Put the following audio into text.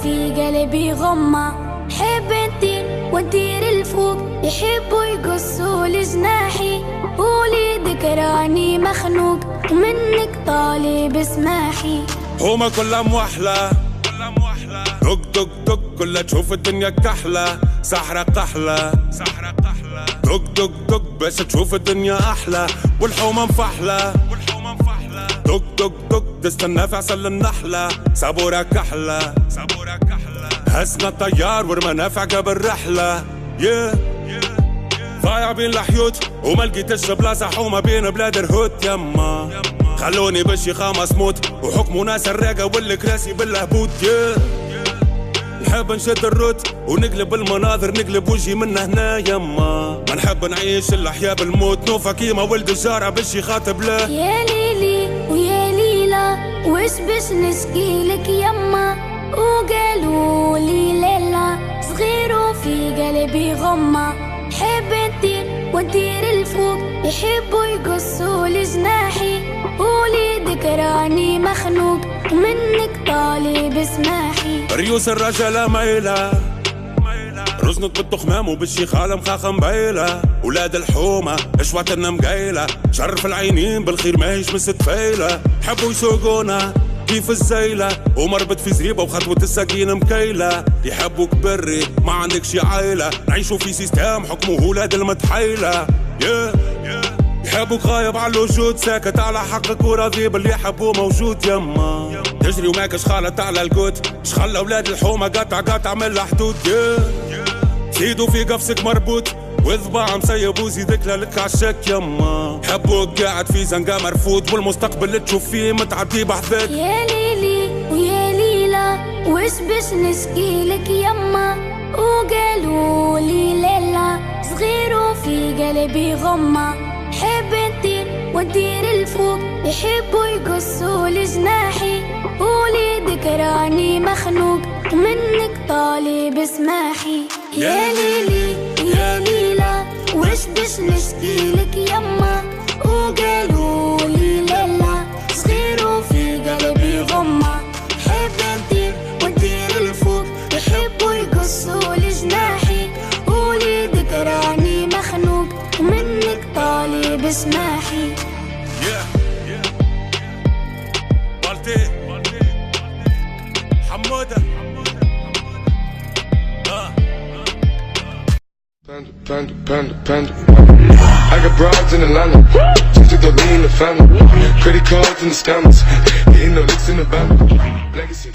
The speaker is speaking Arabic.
في قلبي غمة. حب نطير ونطير الفوق، يحبوا يقصوا لجناحي، قولي ذكراني مخنوق ومنك طالب اسماحي. هما كلها موحلة دق دق دق، كلها تشوف الدنيا كحلة، سحرة قحلة دق دق دق باش تشوف الدنيا أحلى، والحومة مفحلة دق دق دق، تستنى في عسل النحلة، صبورة كحلة هزنا الطيار ورمانا في عقب الرحلة. ضايع بين الحيوت وما لقيتش بلاصة حومة بين بلاد الهوت. يما خلوني بالشيخة مسموت، وحكموا ناس الراقة والكراسي بالهبوط. نحب نشد الروت ونقلب المناظر، نقلب وجهي من هنا. يما ما نحب نعيش الأحياء بالموت، نوفا كيما ولد الجارة بالشي خاطب له. يا ليلي ويا ليلى وش باش نشكيلك يما، وقالوا لي ليلى صغير وفي قلبي غمة. حب نطير ونطير الفوق، يحبوا يقصوا لجناحي، قولي ذكراني مخنوق ومنك طالب اسماحي. ريوس الرجالة مايلة رزنت بالتخمام وبالشيخة المخاخة مبيلة، ولاد الحومة اشواتنا مقيلة، شرف العينين بالخير ماهيش مستفيلة، حبوا يسوقونا كيف الزيلة، ومربط في زريبة وخطوة السكين مكيلة، يحبوك بري ما عندكش عيلة، نعيشوا في سيستم حكمه ولاد المتحيلة. يحبوك غايب على الوجود، ساكت على حقك وراضي باللي يحبوه موجود. يما تجري وماكش خالط على القوت، شخلى اولاد الحومة قطع من الحدود. زيدوا في قفصك مربوط وذباع مسيب وزيدك لك عالشك. يما حبوك قاعد في زنقة مرفوض، والمستقبل اللي تشوف فيه متعدي بحذاك. يا ليلي ويا ليلى وش باش نشكيلك يما، وقالوا لي ليلى صغير وفي قلبي غمة. حب نطير ونطير الفوق، يحبوا يقصوا لجناحي، قولي ذكراني مخنوق ومنك طالب اسماحي. يا ليلي يا ليلى وش باش نشكيلك يما، وقالوا لي ليلى صغير وفي قلبي غمة. حب نطير ونطير الفوق، يحبوا يقصوا لجناحي، قولي ذكراني مخنوق ومنك طالب اسماحي. حمودة Panda. I got broads in Atlanta, just took the lean in the family, credit cards and the scammers, hitting the licks in the bank. Legacy.